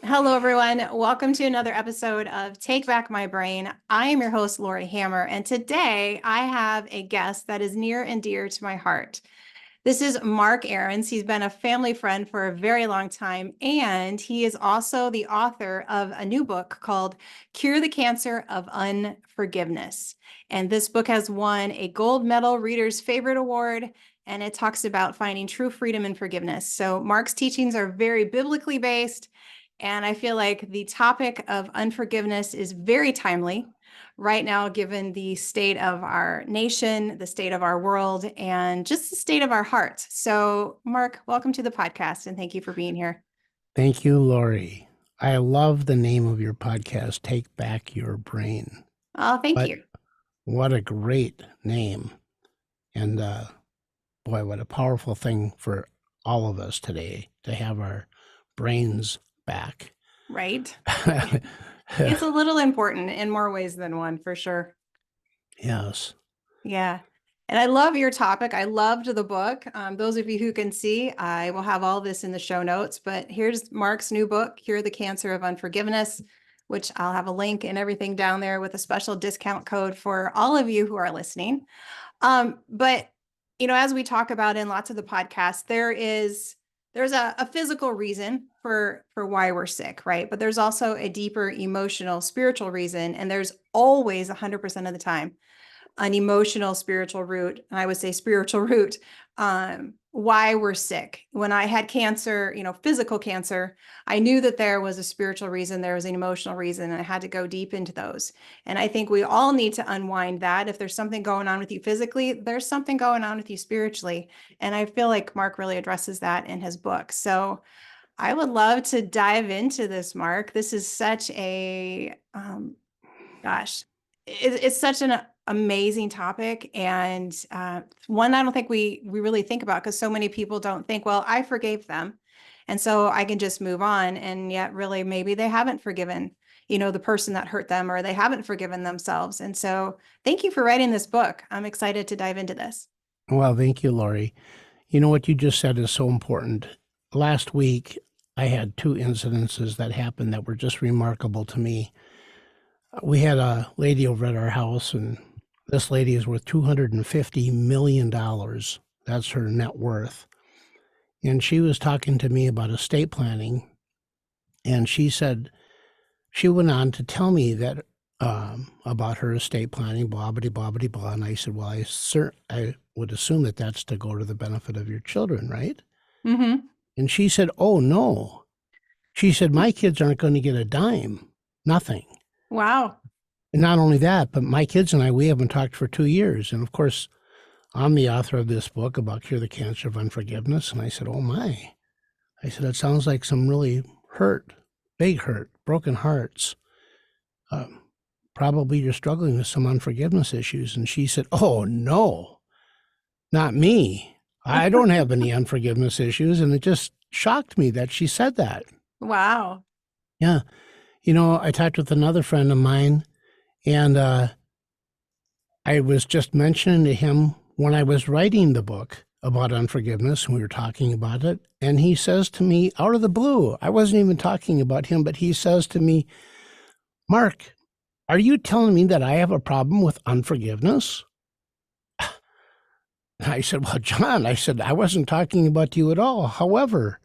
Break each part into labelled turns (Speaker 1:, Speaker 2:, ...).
Speaker 1: Hello, everyone. Welcome to another episode of Take Back My Brain. I am your host, Laurie Hammer, and today I have a guest that is near and dear to my heart. This is Mark Arens. He's been a family friend for a very long time, and he is also the author of a new book called Cure the Cancer of Unforgiveness. And this book has won a gold medal Reader's Favorite Award, and it talks about finding true freedom and forgiveness. So Mark's teachings are very biblically based, and I feel like the topic of unforgiveness is very timely right now, given the state of our nation, the state of our world, and just the state of our hearts. So, Mark, welcome to the podcast, and thank you for being here.
Speaker 2: Thank you, Laurie. I love the name of your podcast, Take Back Your Brain.
Speaker 1: Oh, thank you.
Speaker 2: What a great name. And boy, what a powerful thing for all of us today to have our brains back.
Speaker 1: Right. It's a little important in more ways than one, for sure.
Speaker 2: Yes.
Speaker 1: Yeah. And I love your topic. I loved the book. Those of you who can see, I will have all this in the show notes, but here's Mark's new book, Cure the Cancer of Unforgiveness, which I'll have a link and everything down there with a special discount code for all of you who are listening. But, as we talk about in lots of the podcasts, there's a physical reason for why we're sick, right? But there's also a deeper emotional, spiritual reason. And there's always 100% of the time an emotional, spiritual root. And I would say spiritual root, why we're sick. When I had cancer, physical cancer, I knew that there was a spiritual reason, there was an emotional reason, and I had to go deep into those. And I think we all need to unwind that. If there's something going on with you physically, there's something going on with you spiritually. And I feel like Mark really addresses that in his book. So I would love to dive into this, Mark. This is such a, it's such an amazing topic, and one I don't think we really think about, because so many people don't think, well, I forgave them, and so I can just move on. And yet really maybe they haven't forgiven, the person that hurt them, or they haven't forgiven themselves. And so thank you for writing this book. I'm excited to dive into this.
Speaker 2: Well, thank you, Laurie. You know what you just said is so important. Last week, I had two incidences that happened that were just remarkable to me. We had a lady over at our house, and this lady is worth $250 million. That's her net worth. And she was talking to me about estate planning. And she went on to tell me that about her estate planning, blah, blah, blah, blah, blah. And I said, well, I would assume that that's to go to the benefit of your children, right?
Speaker 1: Mm-hmm.
Speaker 2: And she said, oh, no. She said, my kids aren't going to get a dime, nothing.
Speaker 1: Wow.
Speaker 2: And not only that, but my kids and I, we haven't talked for 2 years. And of course, I'm the author of this book about Cure the Cancer of Unforgiveness. And I said, oh my. I said, it sounds like some really big hurt, broken hearts. Probably you're struggling with some unforgiveness issues. And she said, oh no, not me. I don't have any unforgiveness issues. And it just shocked me that she said that.
Speaker 1: Wow.
Speaker 2: Yeah. I talked with another friend of mine, and I was just mentioning to him when I was writing the book about unforgiveness, and we were talking about it, and he says to me out of the blue, I wasn't even talking about him, but he says to me, Mark, are you telling me that I have a problem with unforgiveness? I said, well, John, I wasn't talking about you at all. However,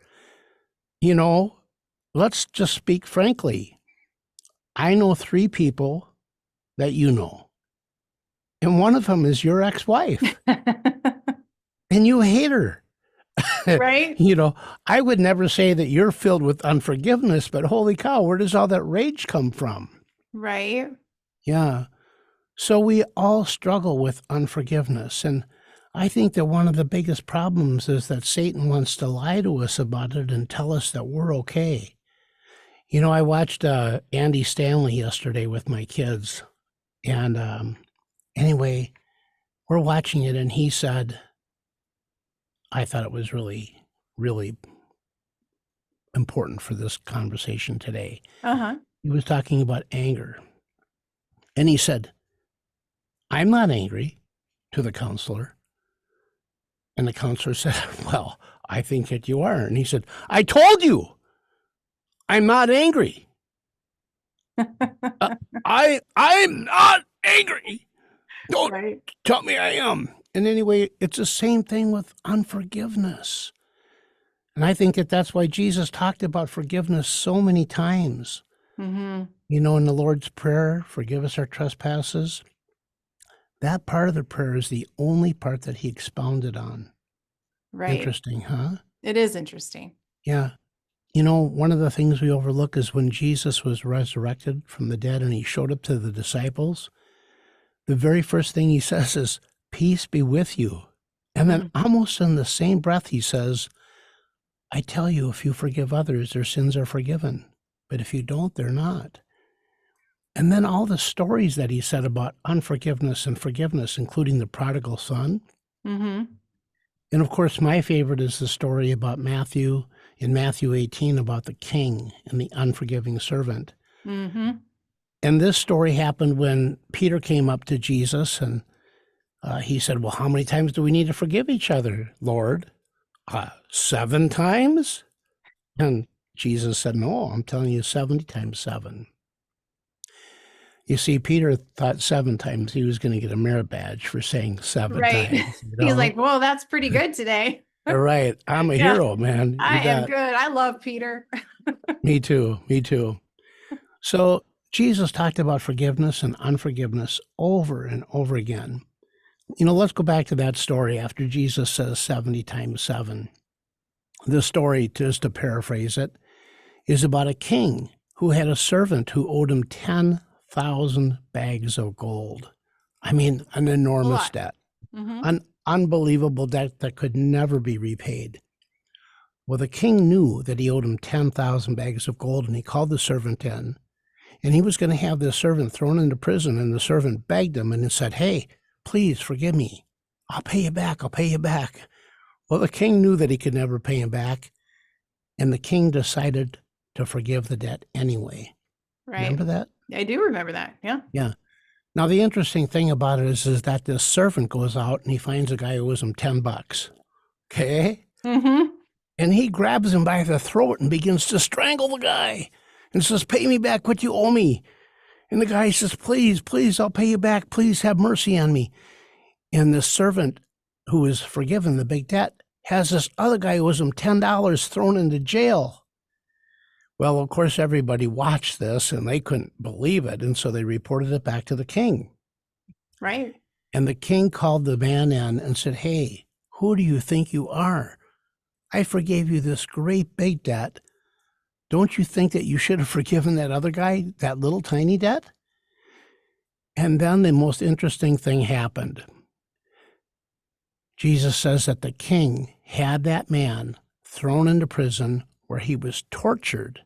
Speaker 2: let's just speak frankly. I know 3 people that you know, and one of them is your ex-wife, and you hate her.
Speaker 1: Right?
Speaker 2: I would never say that you're filled with unforgiveness, but holy cow, where does all that rage come from?
Speaker 1: Right.
Speaker 2: Yeah. So we all struggle with unforgiveness, and I think that one of the biggest problems is that Satan wants to lie to us about it and tell us that we're okay. I watched Andy Stanley yesterday with my kids. And anyway, we're watching it, and he said, I thought it was really, really important for this conversation today.
Speaker 1: Uh-huh.
Speaker 2: He was talking about anger. And he said, I'm not angry, to the counselor. And the counselor said, well, I think that you are. And he said, I told you. I'm not angry. I'm not angry. Don't
Speaker 1: Right.
Speaker 2: tell me I am. And anyway, it's the same thing with unforgiveness. And I think that that's why Jesus talked about forgiveness so many times.
Speaker 1: Mm-hmm.
Speaker 2: You know, in the Lord's Prayer, forgive us our trespasses. That part of the prayer is the only part that he expounded on.
Speaker 1: Right.
Speaker 2: Interesting, huh?
Speaker 1: It is interesting.
Speaker 2: Yeah. You know, one of the things we overlook is when Jesus was resurrected from the dead and he showed up to the disciples, the very first thing he says is, peace be with you. And then
Speaker 1: Mm-hmm.
Speaker 2: almost in the same breath, he says, I tell you, if you forgive others, their sins are forgiven. But if you don't, they're not. And then all the stories that he said about unforgiveness and forgiveness, including the prodigal son.
Speaker 1: Mm-hmm.
Speaker 2: And of course, my favorite is the story about Matthew, in Matthew 18, about the king and the unforgiving servant.
Speaker 1: Mm-hmm.
Speaker 2: And this story happened when Peter came up to Jesus and he said, well, how many times do we need to forgive each other, Lord? 7 times? And Jesus said, no, I'm telling you 70 times 7. You see, Peter thought 7 times he was going to get a merit badge for saying 7
Speaker 1: Right.
Speaker 2: times, you
Speaker 1: He's
Speaker 2: know?
Speaker 1: like, whoa, that's pretty good today.
Speaker 2: All right, I'm a
Speaker 1: Yeah,
Speaker 2: hero, man. You
Speaker 1: I am
Speaker 2: bet.
Speaker 1: good. I love Peter.
Speaker 2: Me too. Me too. So Jesus talked about forgiveness and unforgiveness over and over again. You know, let's go back to that story after Jesus says 70 times 7. This story, just to paraphrase it, is about a king who had a servant who owed him 10,000 bags of gold. I mean, an
Speaker 1: A
Speaker 2: enormous
Speaker 1: lot.
Speaker 2: debt,
Speaker 1: Mm-hmm.
Speaker 2: an unbelievable debt that could never be repaid. Well, the king knew that he owed him 10,000 bags of gold, and he called the servant in, and he was going to have this servant thrown into prison, and the servant begged him and said, hey, please forgive me. I'll pay you back. I'll pay you back. Well, the king knew that he could never pay him back, and the king decided to forgive the debt anyway.
Speaker 1: Right.
Speaker 2: Remember that?
Speaker 1: I do remember that. Yeah.
Speaker 2: Yeah. Now, the interesting thing about it is that this servant goes out and he finds a guy who owes him $10. Okay?
Speaker 1: Mm-hmm.
Speaker 2: And he grabs him by the throat and begins to strangle the guy and says, pay me back what you owe me. And the guy says, please, please, I'll pay you back. Please have mercy on me. And the servant who is forgiven the big debt has this other guy who owes him $10 thrown into jail. Well, of course, everybody watched this and they couldn't believe it. And so they reported it back to the king.
Speaker 1: Right.
Speaker 2: And the king called the man in and said, hey, who do you think you are? I forgave you this great big debt. Don't you think that you should have forgiven that other guy that little tiny debt? And then the most interesting thing happened. Jesus says that the king had that man thrown into prison where he was tortured.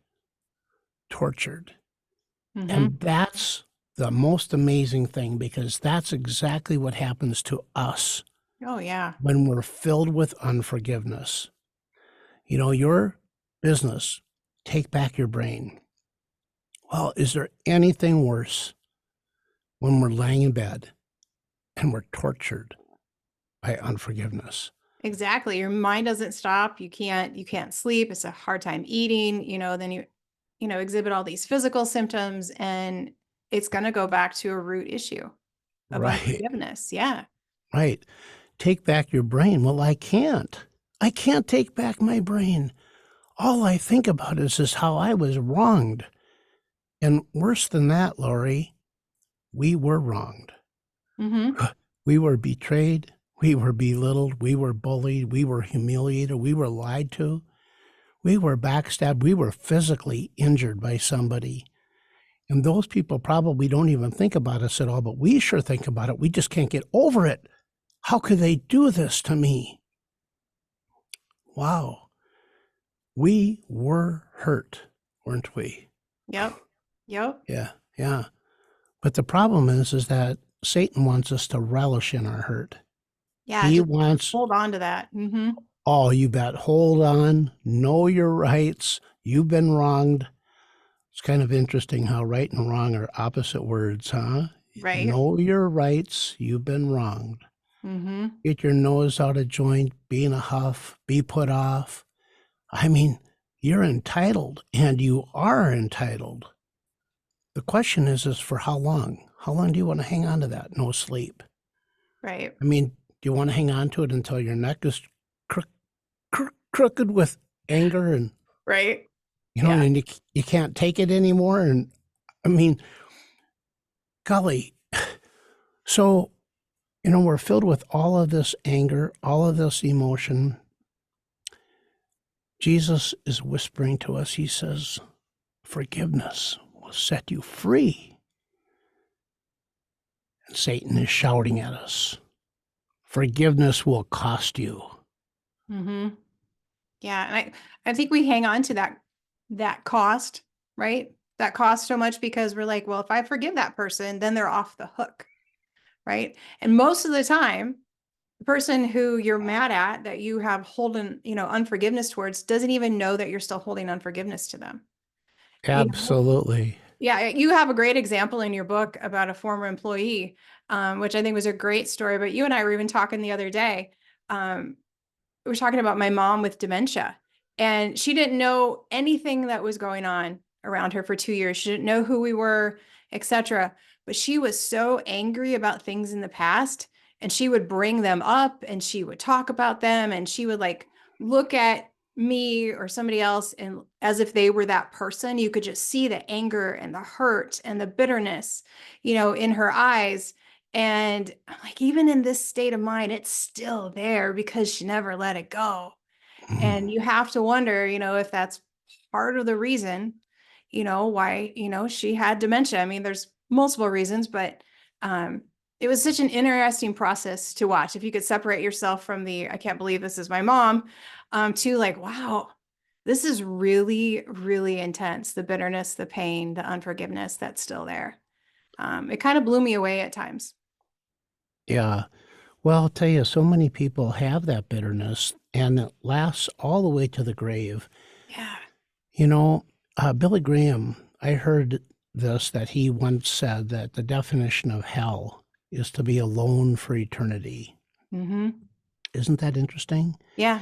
Speaker 1: Mm-hmm.
Speaker 2: And that's the most amazing thing, because that's exactly what happens to us
Speaker 1: Oh, yeah.
Speaker 2: when we're filled with unforgiveness. You know, your business, take back your brain. Well, is there anything worse when we're laying in bed and we're tortured by unforgiveness?
Speaker 1: Exactly. Your mind doesn't stop. You can't sleep. It's a hard time eating, then you exhibit all these physical symptoms, and it's going to go back to a root issue of
Speaker 2: Right,
Speaker 1: unforgiveness. Yeah.
Speaker 2: right. Take back your brain. Well, I can't. I can't take back my brain. All I think about is how I was wronged. And worse than that, Laurie, we were wronged.
Speaker 1: Mm-hmm.
Speaker 2: We were betrayed. We were belittled. We were bullied. We were humiliated. We were lied to. We were backstabbed. We were physically injured by somebody. And those people probably don't even think about us at all, but we sure think about it. We just can't get over it. How could they do this to me? Wow. We were hurt, weren't we?
Speaker 1: Yep. Yep.
Speaker 2: Yeah, yeah. But the problem is that Satan wants us to relish in our hurt.
Speaker 1: Yeah.
Speaker 2: He
Speaker 1: Just
Speaker 2: wants,
Speaker 1: hold on to that. Mm-hmm.
Speaker 2: oh, you bet, hold on, know your rights. You've been wronged. It's kind of interesting how right and wrong are opposite words, huh?
Speaker 1: Right.
Speaker 2: Know your rights. You've been wronged.
Speaker 1: Mm-hmm.
Speaker 2: Get your nose out of joint, be in a huff, be put off. I mean, You're entitled, and you are entitled. The question is for how long? How long do you want to hang on to that? No sleep.
Speaker 1: Right.
Speaker 2: I mean, do you want to hang on to it until your neck is crooked with anger and,
Speaker 1: Right.
Speaker 2: and
Speaker 1: Yeah.
Speaker 2: you can't take it anymore? And I mean, golly. So, we're filled with all of this anger, all of this emotion. Jesus is whispering to us. He says, forgiveness will set you free. And Satan is shouting at us, forgiveness will cost you.
Speaker 1: Mm-hmm. Yeah. And I think we hang on to that cost, right? That cost so much because we're like, well, if I forgive that person, then they're off the hook. Right. And most of the time, the person who you're mad at that you have holding, unforgiveness towards doesn't even know that you're still holding unforgiveness to them. You know?
Speaker 2: Absolutely.
Speaker 1: Yeah, you have a great example in your book about a former employee, which I think was a great story. But you and I were even talking the other day. Um, we were talking about my mom with dementia, and she didn't know anything that was going on around her for 2 years. She didn't know who we were, etc. But she was so angry about things in the past, and she would bring them up and she would talk about them, and she would like look at me or somebody else and as if they were that person. You could just see the anger and the hurt and the bitterness, in her eyes. And like, even in this state of mind, it's still there because she never let it go. And you have to wonder, if that's part of the reason, why, she had dementia. I mean, there's multiple reasons, but it was such an interesting process to watch. If you could separate yourself from I can't believe this is my mom, to like, wow, this is really, really intense. The bitterness, the pain, the unforgiveness that's still there. It kind of blew me away at times.
Speaker 2: Yeah. Well, I'll tell you, so many people have that bitterness and it lasts all the way to the grave.
Speaker 1: Yeah.
Speaker 2: Billy Graham, I heard this, that he once said that the definition of hell is to be alone for eternity.
Speaker 1: Mm-hmm.
Speaker 2: Isn't that interesting?
Speaker 1: Yeah.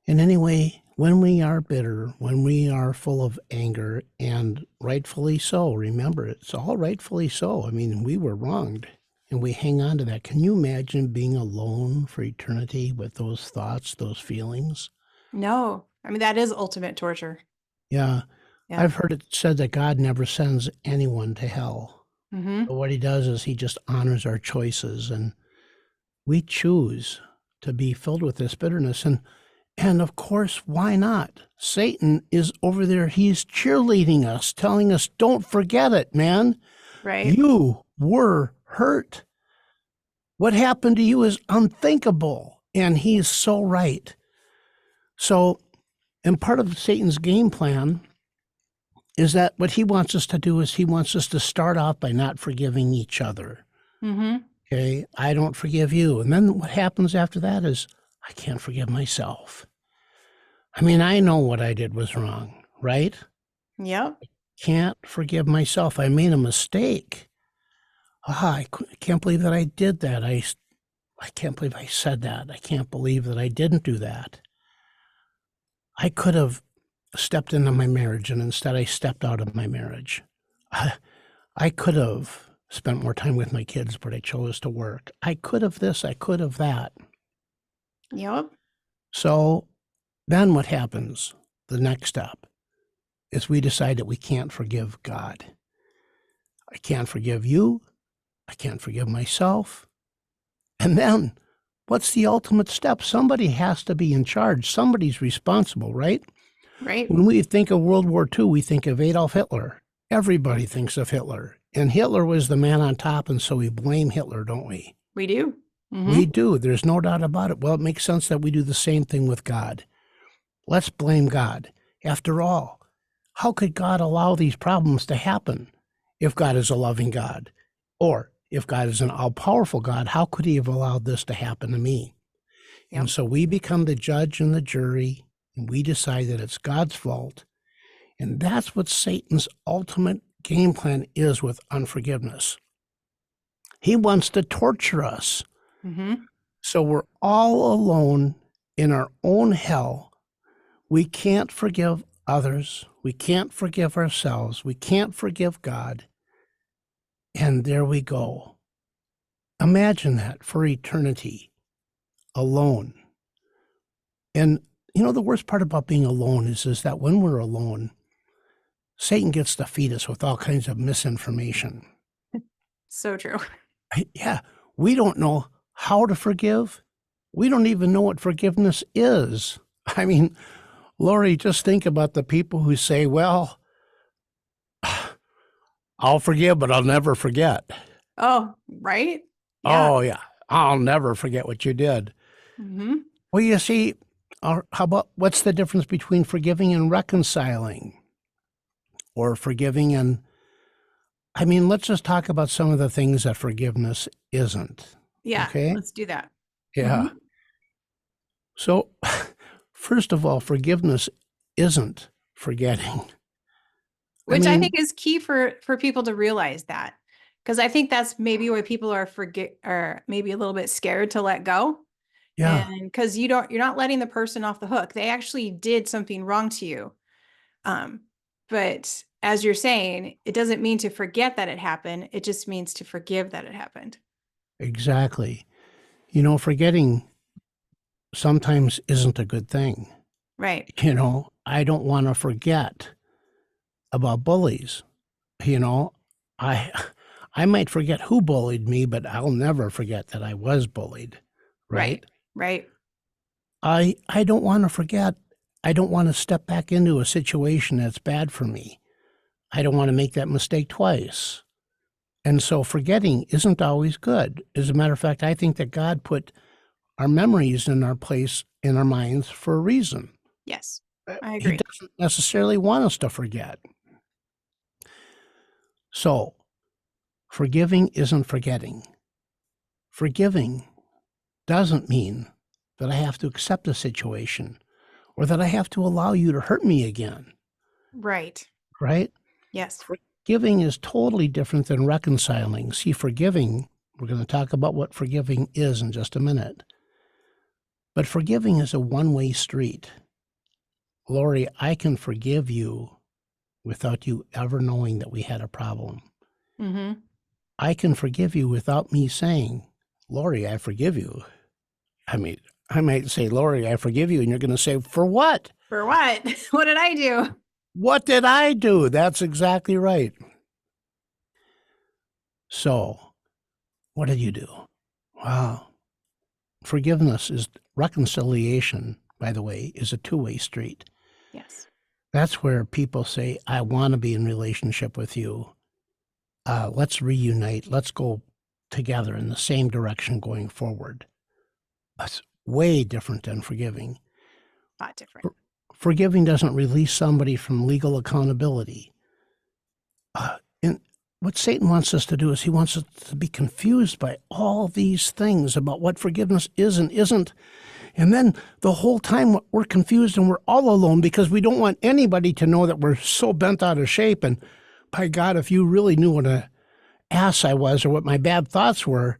Speaker 2: And anyway, when we are bitter, when we are full of anger, and rightfully so, remember, it's all rightfully so. I mean, we were wronged and we hang on to that. Can you imagine being alone for eternity with those thoughts, those feelings?
Speaker 1: No, I mean, that is ultimate torture.
Speaker 2: Yeah.
Speaker 1: Yeah.
Speaker 2: I've heard it said that God never sends anyone to hell.
Speaker 1: Mm-hmm.
Speaker 2: But what he does is he just honors our choices, and we choose to be filled with this bitterness. And of course, why not? Satan is over there. He's cheerleading us, telling us, don't forget it, man.
Speaker 1: Right.
Speaker 2: You were hurt. What happened to you is unthinkable. And he's so right. So, and part of Satan's game plan is that what he wants us to do is he wants us to start off by not forgiving each other.
Speaker 1: Mm-hmm.
Speaker 2: Okay, I don't forgive you. And then what happens after that is I can't forgive myself. I mean, I know what I did was wrong, right?
Speaker 1: Yep.
Speaker 2: Can't forgive myself. I made a mistake. I can't believe that I did that. I can't believe I said that. I can't believe that I didn't do that. I could have stepped into my marriage, and instead I stepped out of my marriage. I could have spent more time with my kids, but I chose to work. I could have this, I could have that.
Speaker 1: Yep.
Speaker 2: So then what happens? The next step is we decide that we can't forgive God. I can't forgive you. I can't forgive myself. And then what's the ultimate step? Somebody has to be in charge. Somebody's responsible, right?
Speaker 1: Right.
Speaker 2: When we think of World War II, we think of Adolf Hitler. Everybody thinks of Hitler. And Hitler was the man on top, and so we blame Hitler, don't we?
Speaker 1: We do. Mm-hmm.
Speaker 2: We do. There's no doubt about it. Well, it makes sense that we do the same thing with God. Let's blame God. After all, how could God allow these problems to happen if God is a loving God? Or if God is an all-powerful God, how could he have allowed this to happen to me?
Speaker 1: Yep.
Speaker 2: And so we become the judge and the jury, and we decide that it's God's fault. And that's what Satan's ultimate game plan is with unforgiveness. He wants to torture us.
Speaker 1: Mm-hmm.
Speaker 2: So we're all alone in our own hell. We can't forgive others. We can't forgive ourselves. We can't forgive God. And there we go. Imagine that for eternity, alone. And the worst part about being alone is that when we're alone, Satan gets to feed us with all kinds of misinformation.
Speaker 1: So true.
Speaker 2: Yeah, we don't know how to forgive. We don't even know what forgiveness is. I mean, Laurie, just think about the people who say, well, I'll forgive, but I'll never forget.
Speaker 1: Oh, right? Yeah.
Speaker 2: Oh, yeah, I'll never forget what you did.
Speaker 1: Mm-hmm.
Speaker 2: Well, you see, how about what's the difference between forgiving and reconciling? Or forgiving and, let's just talk about some of the things that forgiveness isn't.
Speaker 1: Yeah,
Speaker 2: Okay?
Speaker 1: let's do that.
Speaker 2: Yeah.
Speaker 1: Mm-hmm.
Speaker 2: So, first of all, forgiveness isn't forgetting.
Speaker 1: Which I think is key for people to realize that. Because I think that's maybe why people are maybe a little bit scared to let go.
Speaker 2: Yeah,
Speaker 1: And because you're not letting the person off the hook. They actually did something wrong to you. Um, but as you're saying, it doesn't mean to forget that it happened. It just means to forgive that it happened.
Speaker 2: exactly. Forgetting sometimes isn't a good thing.
Speaker 1: Right.
Speaker 2: I don't want to forget about bullies. I I might forget who bullied me, but I'll never forget that I was bullied,
Speaker 1: Right.
Speaker 2: right?
Speaker 1: Right.
Speaker 2: I don't want to forget. I don't want to step back into a situation that's bad for me. I don't want to make that mistake twice. And so forgetting isn't always good. As a matter of fact, I think that God put our memories in our place in our minds for a reason.
Speaker 1: Yes. I
Speaker 2: He
Speaker 1: agree.
Speaker 2: doesn't necessarily want us to forget. So forgiving isn't forgetting. Forgiving doesn't mean that I have to accept a situation or that I have to allow you to hurt me again,
Speaker 1: Right.
Speaker 2: right?
Speaker 1: Yes.
Speaker 2: Forgiving is totally different than reconciling. See, forgiving, we're going to talk about what forgiving is in just a minute. But forgiving is a one-way street. Laurie, I can forgive you without you ever knowing that we had a problem.
Speaker 1: Mm-hmm.
Speaker 2: I can forgive you without me saying, Laurie, I forgive you. I might say, Laurie, I forgive you. And you're going to say, for what?
Speaker 1: For what? What did I do?
Speaker 2: What did I do? That's exactly right. So, what did you do? Wow. Forgiveness is reconciliation, by the way, is a two-way street.
Speaker 1: Yes.
Speaker 2: That's where people say, I want to be in relationship with you. Let's reunite. Let's go together in the same direction going forward. That's way different than forgiving.
Speaker 1: A lot different.
Speaker 2: Forgiving doesn't release somebody from legal accountability. And what Satan wants us to do is he wants us to be confused by all these things about what forgiveness is and isn't. And then the whole time we're confused and we're all alone because we don't want anybody to know that we're so bent out of shape. And by God, if you really knew what an ass I was or what my bad thoughts were,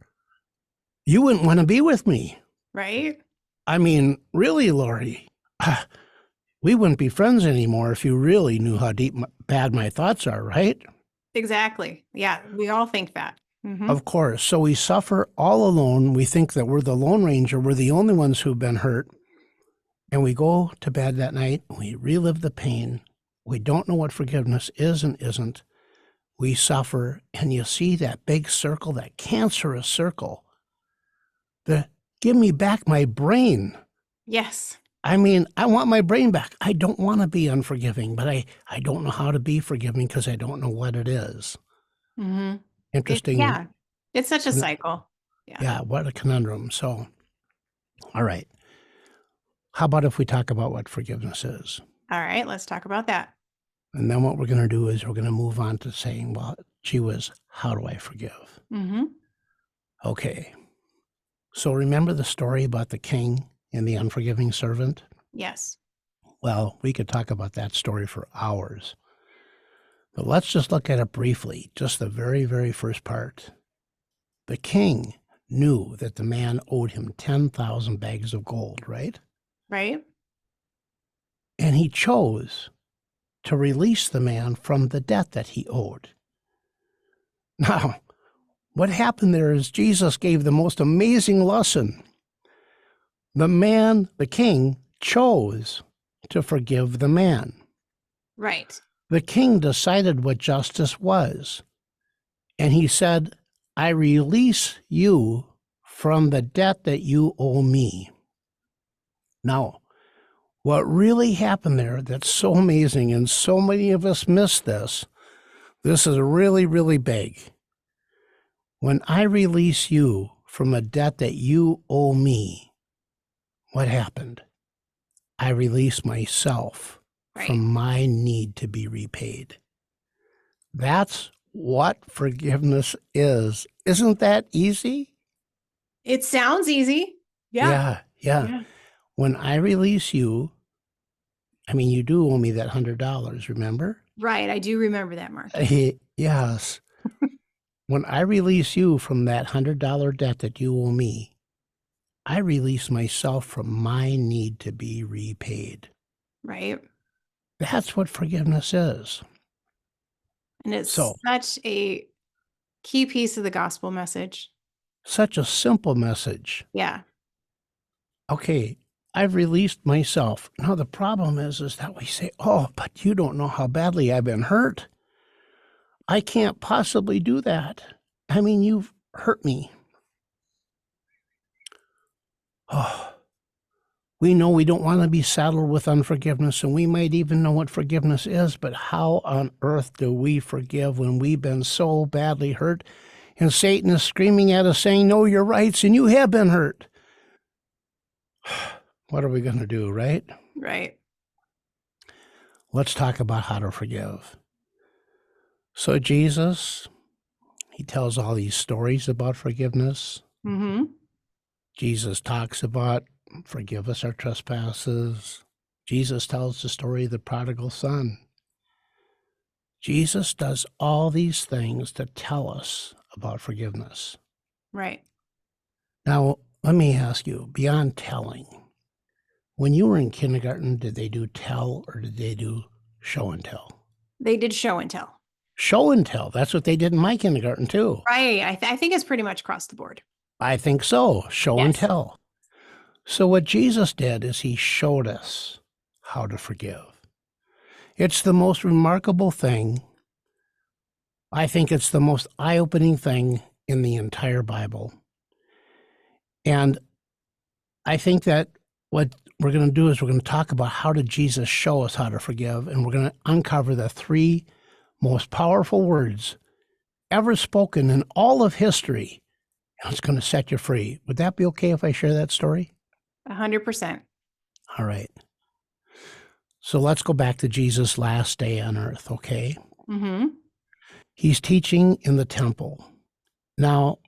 Speaker 2: you wouldn't want to be with me.
Speaker 1: Right?
Speaker 2: Really, Laurie, we wouldn't be friends anymore if you really knew how bad my thoughts are, right?
Speaker 1: Exactly. Yeah. We all think that. Mm-hmm.
Speaker 2: Of course. So we suffer all alone. We think that we're the Lone Ranger. We're the only ones who've been hurt. And we go to bed that night. We relive the pain. We don't know what forgiveness is and isn't. We suffer. And you see that big circle, that cancerous circle. Give me back my brain.
Speaker 1: Yes.
Speaker 2: I want my brain back. I don't want to be unforgiving, but I don't know how to be forgiving because I don't know what it is.
Speaker 1: Mm-hmm.
Speaker 2: Interesting.
Speaker 1: Yeah. It's such a cycle. Yeah.
Speaker 2: Yeah, what a conundrum. So, all right. How about if we talk about what forgiveness is?
Speaker 1: All right. Let's talk about that.
Speaker 2: And then what we're going to do is we're going to move on to saying, well, gee whiz, how do I forgive?
Speaker 1: Mm-hmm.
Speaker 2: Okay. So remember the story about the king and the unforgiving servant?
Speaker 1: Yes.
Speaker 2: Well, we could talk about that story for hours. But let's just look at it briefly, just the very, very first part. The king knew that the man owed him 10,000 bags of gold, right?
Speaker 1: Right?
Speaker 2: And he chose to release the man from the debt that he owed. Now, what happened there is Jesus gave the most amazing lesson. The man, the king, chose to forgive the man.
Speaker 1: Right.
Speaker 2: The king decided what justice was, and he said, I release you from the debt that you owe me. Now, what really happened there that's so amazing, and so many of us miss this, this is really, really big. When I release you from a debt that you owe me, what happened? I release myself from my need to be repaid. That's what forgiveness is. Isn't that easy?
Speaker 1: It sounds easy. Yeah.
Speaker 2: Yeah. When I release you, I mean, you do owe me that $100, remember?
Speaker 1: Right. I do remember that, Mark.
Speaker 2: Yes. When I release you from that $100 debt that you owe me, I release myself from my need to be repaid.
Speaker 1: Right.
Speaker 2: That's what forgiveness is.
Speaker 1: And it's such a key piece of the gospel message.
Speaker 2: Such a simple message.
Speaker 1: Yeah.
Speaker 2: Okay, I've released myself. Now, the problem is that we say, oh, but you don't know how badly I've been hurt. I can't possibly do that. I mean, you've hurt me. Oh, we know we don't want to be saddled with unforgiveness, and we might even know what forgiveness is, but how on earth do we forgive when we've been so badly hurt? And Satan is screaming at us saying, no, you're right, and you have been hurt. What are we going to do, right?
Speaker 1: Right.
Speaker 2: Let's talk about how to forgive. So Jesus, he tells all these stories about forgiveness.
Speaker 1: Mm-hmm.
Speaker 2: Jesus talks about forgive us our trespasses. Jesus tells the story of the prodigal son. Jesus does all these things to tell us about forgiveness.
Speaker 1: Right.
Speaker 2: Now, let me ask you, beyond telling, when you were in kindergarten, did they do tell or did they do show and tell?
Speaker 1: They did show and tell.
Speaker 2: Show and tell. That's what they did in my kindergarten, too.
Speaker 1: Right. I think it's pretty much across the board.
Speaker 2: I think so. Show and tell. So what Jesus did is he showed us how to forgive. It's the most remarkable thing. I think it's the most eye-opening thing in the entire Bible. And I think that what we're going to do is we're going to talk about how did Jesus show us how to forgive, and we're going to uncover the 3 most powerful words ever spoken in all of history. And it's going to set you free. Would that be okay if I share that story?
Speaker 1: 100%.
Speaker 2: All right. So let's go back to Jesus' last day on earth, okay?
Speaker 1: Mm-hmm.
Speaker 2: He's teaching in the temple. Now,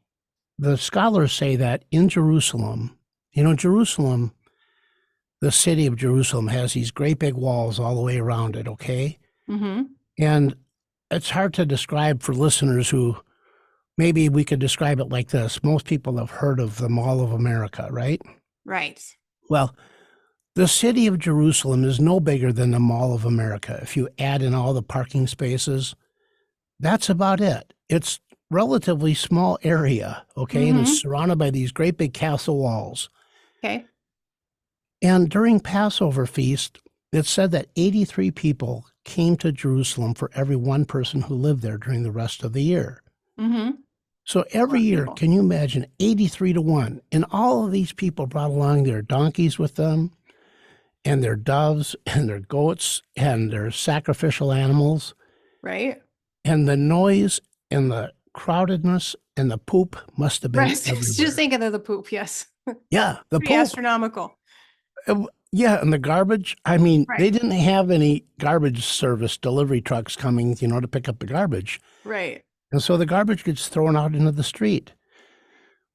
Speaker 2: the scholars say that in Jerusalem, Jerusalem, the city of Jerusalem has these great big walls all the way around it, okay?
Speaker 1: Mm-hmm.
Speaker 2: And it's hard to describe for listeners who, maybe we could describe it like this. Most people have heard of the Mall of America, right?
Speaker 1: Right.
Speaker 2: Well, the city of Jerusalem is no bigger than the Mall of America. If you add in all the parking spaces, that's about it. It's relatively small area, okay?
Speaker 1: Mm-hmm.
Speaker 2: And it's surrounded by these great big castle walls.
Speaker 1: Okay.
Speaker 2: And during Passover feast, it's said that 83 people came to Jerusalem for every one person who lived there during the rest of the year.
Speaker 1: Mm-hmm.
Speaker 2: So every year, can you imagine, 83 to 1? And all of these people brought along their donkeys with them, and their doves, and their goats, and their sacrificial animals.
Speaker 1: Right.
Speaker 2: And the noise, and the crowdedness, and the poop must have been everywhere.
Speaker 1: Just thinking of the poop, yes.
Speaker 2: Yeah, the
Speaker 1: Pretty
Speaker 2: poop.
Speaker 1: astronomical.
Speaker 2: Yeah, and the garbage. I mean,
Speaker 1: Right.
Speaker 2: They didn't have any garbage service delivery trucks coming, to pick up the garbage.
Speaker 1: Right.
Speaker 2: And so the garbage gets thrown out into the street.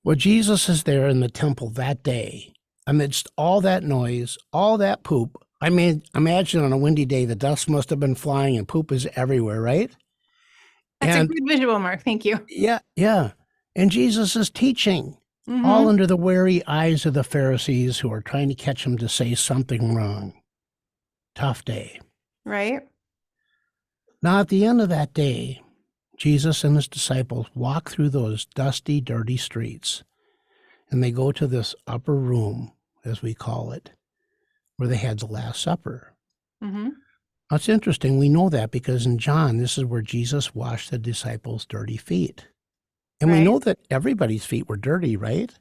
Speaker 2: Well, Jesus is there in the temple that day, amidst all that noise, all that poop. I mean, imagine on a windy day, the dust must have been flying and poop is everywhere, right?
Speaker 1: That's a good visual, Mark. Thank you.
Speaker 2: Yeah. And Jesus is teaching, all under the wary eyes of the Pharisees who are trying to catch him to say something wrong. Tough day.
Speaker 1: Right.
Speaker 2: Now, at the end of that day, Jesus and his disciples walk through those dusty, dirty streets, and they go to this upper room, as we call it, where they had the Last Supper.
Speaker 1: Mm-hmm.
Speaker 2: Now, it's interesting. We know that because in John, this is where Jesus washed the disciples' dirty feet. And we
Speaker 1: Right.
Speaker 2: know that everybody's feet were dirty, right?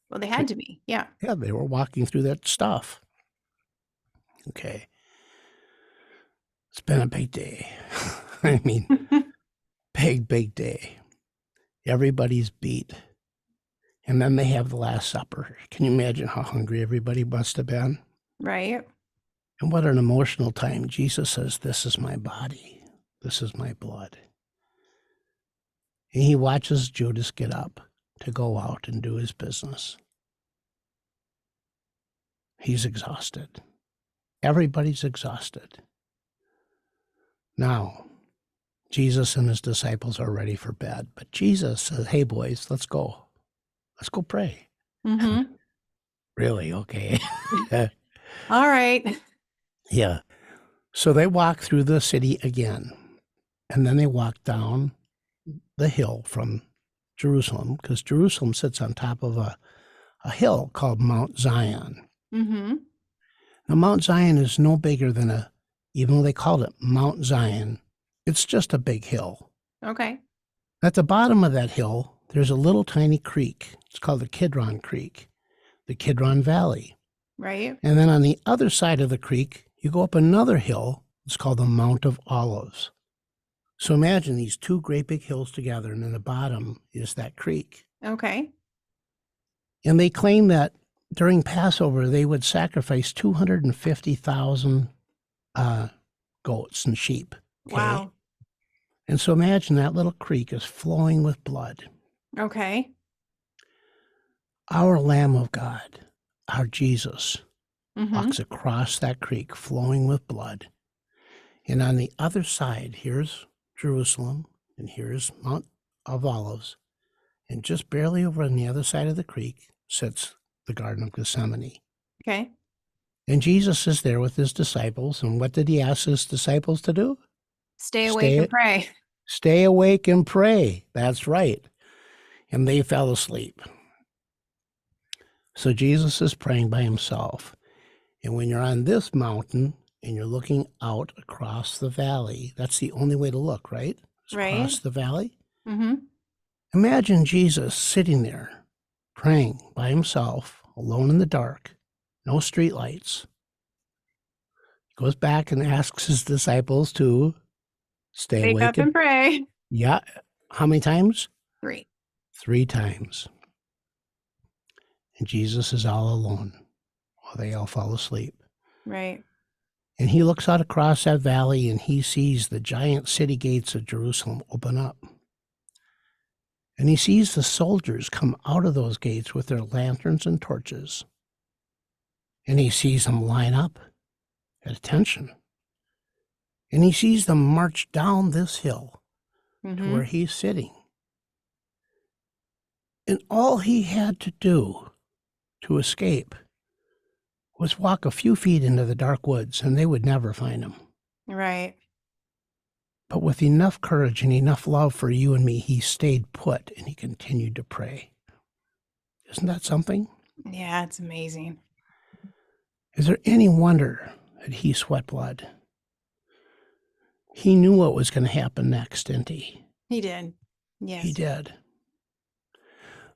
Speaker 1: Well, they had to be. Yeah.
Speaker 2: Yeah, they were walking through that stuff. Okay. It's been a big day. I mean, big day. Everybody's beat. And then they have the Last Supper. Can you imagine how hungry everybody must have been?
Speaker 1: Right.
Speaker 2: And what an emotional time. Jesus says, "This is my body. This is my blood." And he watches Judas get up to go out and do his business. He's exhausted. Everybody's exhausted. Now, Jesus and his disciples are ready for bed. But Jesus says, "Hey, boys, let's go. Let's go pray."
Speaker 1: Mm-hmm.
Speaker 2: Really? Okay.
Speaker 1: All right.
Speaker 2: Yeah. So they walk through the city again. And then they walk down the hill from Jerusalem, because Jerusalem sits on top of a hill called Mount Zion.
Speaker 1: Mm-hmm.
Speaker 2: Now, Mount Zion is no bigger than even though they called it Mount Zion, it's just a big hill.
Speaker 1: Okay.
Speaker 2: At the bottom of that hill, there's a little tiny creek. It's called the Kidron Creek, the Kidron Valley.
Speaker 1: Right.
Speaker 2: And then on the other side of the creek, you go up another hill. It's called the Mount of Olives. So imagine these two great big hills together, and in the bottom is that creek.
Speaker 1: Okay.
Speaker 2: And they claim that during Passover, they would sacrifice 250,000 goats and sheep. Okay?
Speaker 1: Wow.
Speaker 2: And so imagine that little creek is flowing with blood.
Speaker 1: Okay.
Speaker 2: Our Lamb of God, our Jesus,
Speaker 1: Mm-hmm.
Speaker 2: walks across that creek flowing with blood. And on the other side, here's Jerusalem, and here's Mount of Olives. And just barely over on the other side of the creek sits the Garden of Gethsemane.
Speaker 1: Okay.
Speaker 2: And Jesus is there with his disciples. And what did he ask his disciples to do?
Speaker 1: Stay awake and pray.
Speaker 2: Stay awake and pray. That's right. And they fell asleep. So Jesus is praying by himself. And when you're on this mountain and you're looking out across the valley, that's the only way to look, right? It's
Speaker 1: Right.
Speaker 2: across the valley.
Speaker 1: Mm-hmm.
Speaker 2: Imagine Jesus sitting there praying by himself, alone in the dark, no streetlights. He goes back and asks his disciples to stay
Speaker 1: Wake
Speaker 2: awake.
Speaker 1: up and pray.
Speaker 2: Yeah. How many times?
Speaker 1: 3.
Speaker 2: 3 times. And Jesus is all alone while they all fall asleep.
Speaker 1: Right.
Speaker 2: And he looks out across that valley and he sees the giant city gates of Jerusalem open up. And he sees the soldiers come out of those gates with their lanterns and torches. And he sees them line up at attention. And he sees them march down this hill to where he's sitting. And all he had to do to escape was walk a few feet into the dark woods, and they would never find him.
Speaker 1: Right.
Speaker 2: But with enough courage and enough love for you and me, he stayed put and he continued to pray. Isn't that something?
Speaker 1: Yeah, it's amazing.
Speaker 2: Is there any wonder that he sweat blood? He knew what was going to happen next, didn't he?
Speaker 1: He did. Yes.
Speaker 2: He did.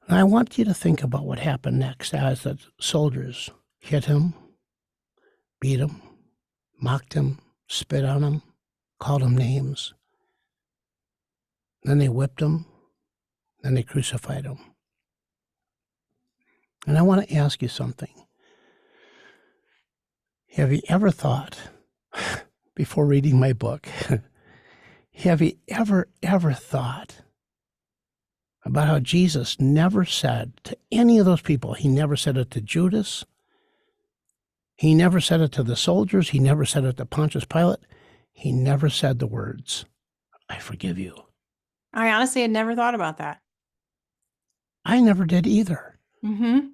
Speaker 2: And I want you to think about what happened next as the soldiers hit him, beat him, mocked him, spit on him, called him names. Then they whipped him. Then they crucified him. And I want to ask you something. Have you ever thought, before reading my book, have you ever thought about how Jesus never said to any of those people, he never said it to Judas, he never said it to the soldiers, he never said it to Pontius Pilate, he never said the words, "I forgive you."
Speaker 1: I honestly had never thought about that.
Speaker 2: I never did either.
Speaker 1: Mm-hmm.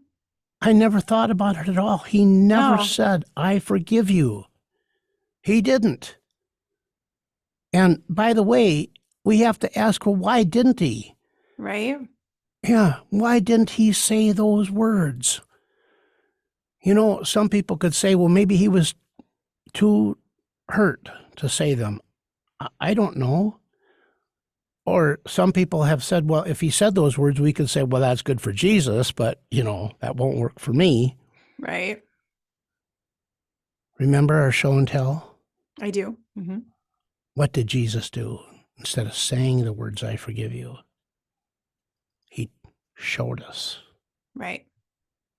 Speaker 2: I never thought about it at all. He never
Speaker 1: No.
Speaker 2: said, "I forgive you." He didn't. And by the way, we have to ask, well, why didn't he?
Speaker 1: Right?
Speaker 2: Yeah, why didn't he say those words? You know, some people could say, well, maybe he was too hurt to say them. I don't know. Or some people have said, well, if he said those words, we could say, well, that's good for Jesus, but, that won't work for me.
Speaker 1: Right.
Speaker 2: Remember our show and tell?
Speaker 1: I do. Hmm.
Speaker 2: What did Jesus do? Instead of saying the words, I forgive you, he showed us.
Speaker 1: Right.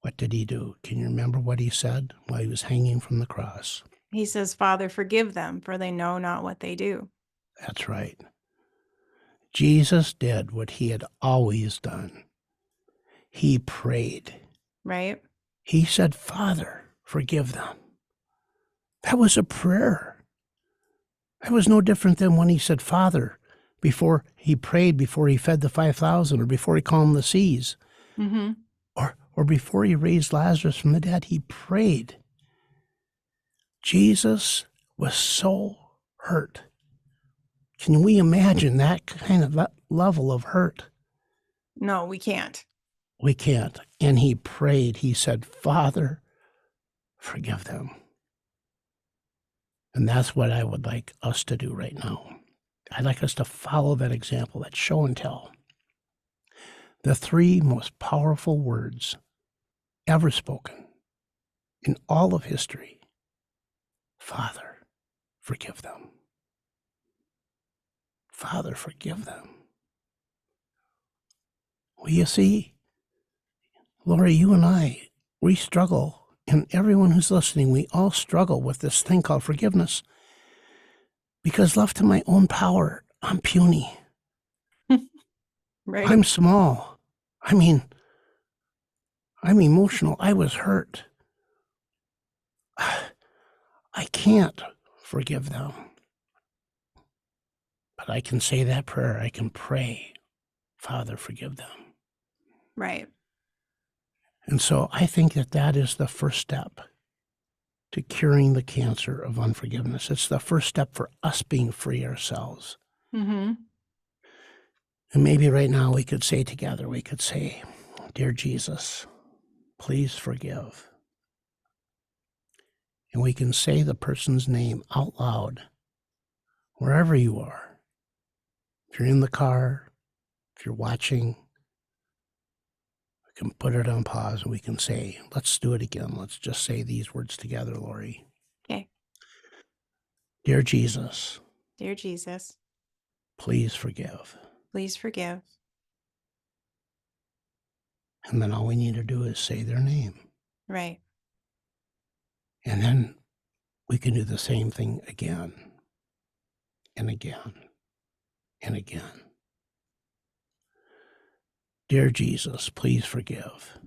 Speaker 2: What did he do? Can you remember what he said while he was hanging from the cross?
Speaker 1: He says, Father, forgive them, for they know not what they do.
Speaker 2: That's right. Jesus did what he had always done. He prayed.
Speaker 1: Right.
Speaker 2: He said, Father, forgive them. That was a prayer. That was no different than when he said, Father, before he prayed, before he fed the 5,000, or before he calmed the seas,
Speaker 1: Hmm.
Speaker 2: or before he raised Lazarus from the dead. He prayed. Jesus was so hurt. Can we imagine that kind of level of hurt?
Speaker 1: No, we can't.
Speaker 2: We can't. And he prayed. He said, Father, forgive them. And that's what I would like us to do right now. I'd like us to follow that example, that show and tell. The three most powerful words ever spoken in all of history. Father, forgive them. Father, forgive them. Well, you see, Laurie, you and I, we struggle, and everyone who's listening, we all struggle with this thing called forgiveness. Because left to my own power, I'm puny.
Speaker 1: Right.
Speaker 2: I'm small. I mean, I'm emotional. I was hurt. I can't forgive them. But I can say that prayer. I can pray, Father, forgive them.
Speaker 1: Right.
Speaker 2: And so I think that is the first step to curing the cancer of unforgiveness. It's the first step for us being free ourselves.
Speaker 1: Hmm.
Speaker 2: And maybe right now we could say together, Dear Jesus, please forgive. And we can say the person's name out loud, wherever you are. If you're in the car, if you're watching, we can put it on pause and we can say, let's do it again. Let's just say these words together, Laurie.
Speaker 1: Okay.
Speaker 2: Dear Jesus,
Speaker 1: Dear Jesus,
Speaker 2: please forgive.
Speaker 1: please forgive.
Speaker 2: And then all we need to do is say their name.
Speaker 1: Right.
Speaker 2: And then we can do the same thing again and again and again. Dear Jesus, please forgive.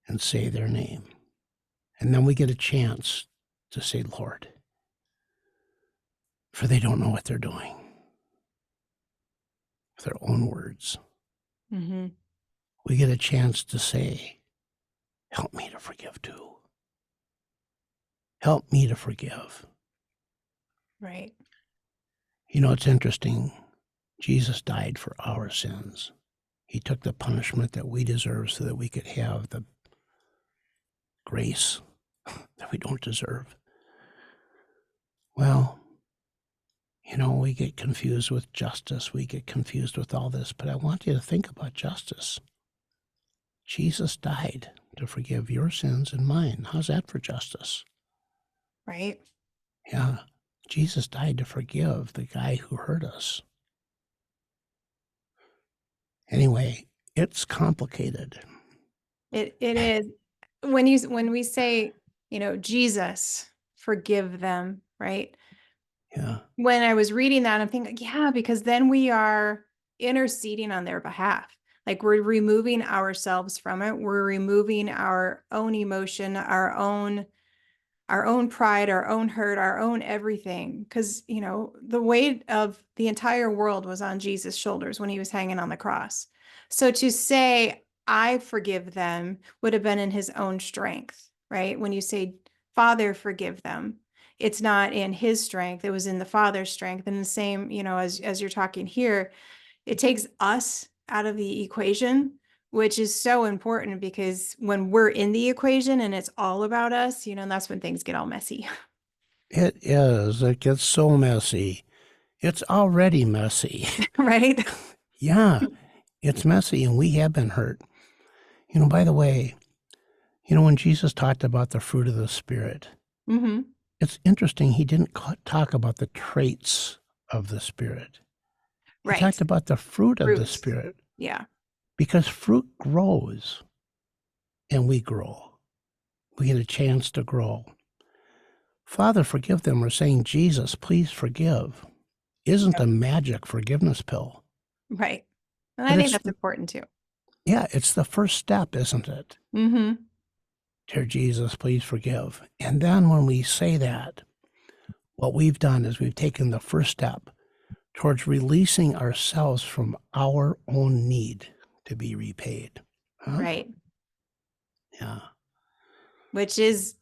Speaker 2: And say their name. And then we get a chance to say, Lord, for they don't know what they're doing. With their own words.
Speaker 1: Hmm.
Speaker 2: We get a chance to say, help me to forgive too. Help me to forgive.
Speaker 1: Right.
Speaker 2: You know, it's interesting. Jesus died for our sins. He took the punishment that we deserve so that we could have the grace that we don't deserve. Well, we get confused with justice. We get confused with all this, but I want you to think about justice. Jesus died to forgive your sins and mine. How's that for justice?
Speaker 1: Right.
Speaker 2: Yeah, Jesus died to forgive the guy who hurt us. Anyway, it's complicated.
Speaker 1: It is. When we say, Jesus, forgive them, right?
Speaker 2: Yeah,
Speaker 1: When I was reading that, I'm thinking, yeah, because then we are interceding on their behalf. Like we're removing ourselves from it. We're removing our own emotion, our own pride, our own hurt, our own everything. Because, the weight of the entire world was on Jesus' shoulders when he was hanging on the cross. So to say, I forgive them would have been in his own strength, right? When you say, Father, forgive them, it's not in his strength, it was in the Father's strength. And the same, as you're talking here, it takes us out of the equation, which is so important, because when we're in the equation and it's all about us, that's when things get all messy.
Speaker 2: It is. It gets so messy. It's already messy.
Speaker 1: Right?
Speaker 2: Yeah, it's messy, and we have been hurt. By the way, when Jesus talked about the fruit of the Spirit,
Speaker 1: Mm-hmm.
Speaker 2: it's interesting. He didn't talk about the traits of the Spirit. He
Speaker 1: Right.
Speaker 2: talked about the fruit of the
Speaker 1: Fruits.
Speaker 2: Spirit,
Speaker 1: Yeah.
Speaker 2: because fruit grows and we grow. We get a chance to grow. Father, forgive them, or saying, Jesus, please forgive, isn't
Speaker 1: Yep.
Speaker 2: a magic forgiveness pill.
Speaker 1: Right. And I
Speaker 2: But
Speaker 1: think that's important too.
Speaker 2: it's the first step, isn't it?
Speaker 1: Mm-hmm.
Speaker 2: Dear Jesus, please forgive. And then when we say that, what we've done is we've taken the first step towards releasing ourselves from our own need to be repaid. Huh?
Speaker 1: Right.
Speaker 2: Yeah.
Speaker 1: Which is,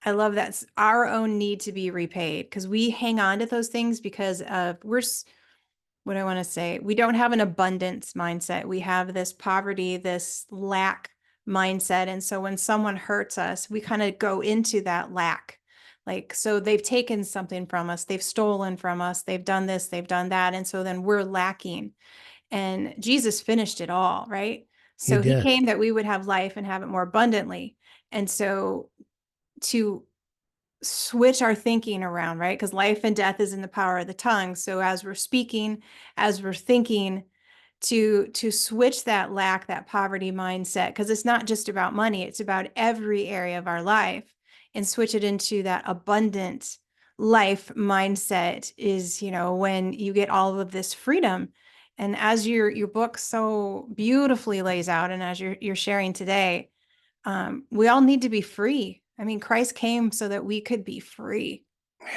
Speaker 1: I love that. Our own need to be repaid, because we hang on to those things because of what I want to say, we don't have an abundance mindset. We have this poverty, this lack mindset. And so when someone hurts us, we kind of go into that lack. Like, so they've taken something from us, they've stolen from us, they've done this, they've done that. And so then we're lacking. And Jesus finished it all, right?
Speaker 2: He
Speaker 1: So he
Speaker 2: did.
Speaker 1: came that we would have life and have it more abundantly. And so to switch our thinking around, right? Because life and death is in the power of the tongue. So as we're speaking, as we're thinking, to switch that lack, that poverty mindset, because it's not just about money, it's about every area of our life, and switch it into that abundant life mindset is, when you get all of this freedom. And as your book so beautifully lays out, and as you're sharing today, we all need to be free. I mean, Christ came so that we could be free.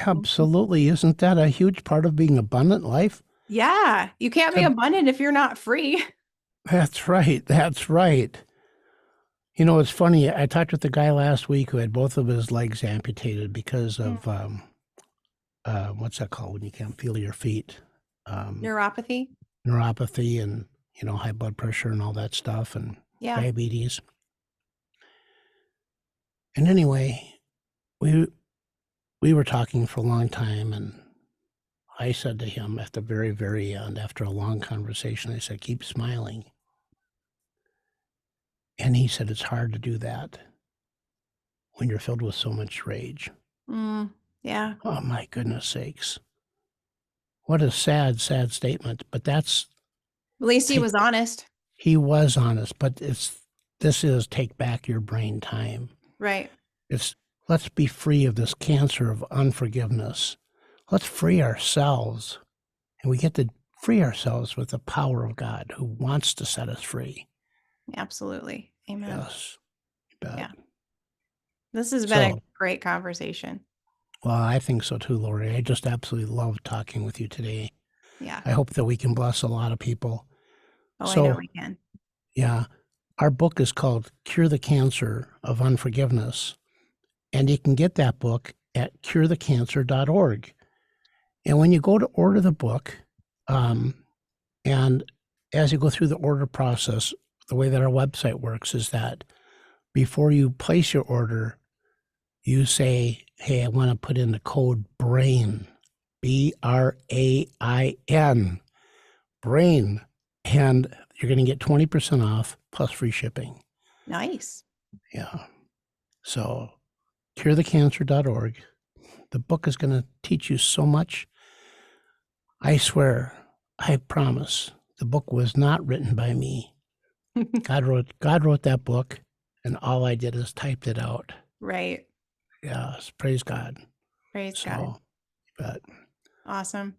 Speaker 2: Absolutely. Isn't that a huge part of being abundant life?
Speaker 1: Yeah, you can't be
Speaker 2: To-
Speaker 1: abundant if you're not free.
Speaker 2: That's right. That's right. It's funny. I talked with the guy last week who had both of his legs amputated because of what's that called when you can't feel your feet? Um,
Speaker 1: Neuropathy.
Speaker 2: Neuropathy, and high blood pressure and all that stuff, and
Speaker 1: Yeah.
Speaker 2: diabetes. And anyway, we we were talking for a long time, and I said to him at the very, very end, after a long conversation, I said, keep smiling. And he said, it's hard to do that when you're filled with so much rage.
Speaker 1: Yeah.
Speaker 2: Oh, my goodness sakes. What a sad, sad statement. But
Speaker 1: At least he was honest.
Speaker 2: he was honest, but this is take back your brain time.
Speaker 1: Right.
Speaker 2: It's let's be free of this cancer of unforgiveness. Let's free ourselves. And we get to free ourselves with the power of God who wants to set us free.
Speaker 1: Absolutely. Amen.
Speaker 2: Yes. You bet.
Speaker 1: Yeah. This has been a
Speaker 2: So,
Speaker 1: great conversation.
Speaker 2: well, I think so too, Laurie. I just absolutely love talking with you today.
Speaker 1: Yeah.
Speaker 2: I hope that we can bless a lot of people.
Speaker 1: Oh, I know
Speaker 2: So,
Speaker 1: we can.
Speaker 2: yeah, our book is called Cure the Cancer of Unforgiveness. And you can get that book at curethecancer.org. And when you go to order the book, and as you go through the order process, the way that our website works is that before you place your order, you say, hey, I want to put in the code BRAIN, BRAIN, BRAIN, and you're going to get 20% off plus free shipping.
Speaker 1: Nice.
Speaker 2: Yeah. So curethecancer.org. The book is going to teach you so much. I swear, I promise, the book was not written by me. God wrote that book, and all I did is typed it out.
Speaker 1: Right.
Speaker 2: Yes, praise God.
Speaker 1: Praise God.
Speaker 2: So, but
Speaker 1: Awesome.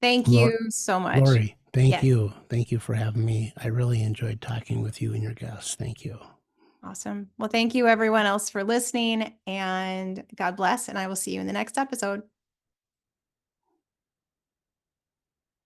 Speaker 1: Thank you so much.
Speaker 2: Laurie, thank
Speaker 1: Yes.
Speaker 2: you. Thank you for having me. I really enjoyed talking with you and your guests. Thank you.
Speaker 1: Awesome. Well, thank you everyone else for listening, and God bless, and I will see you in the next episode.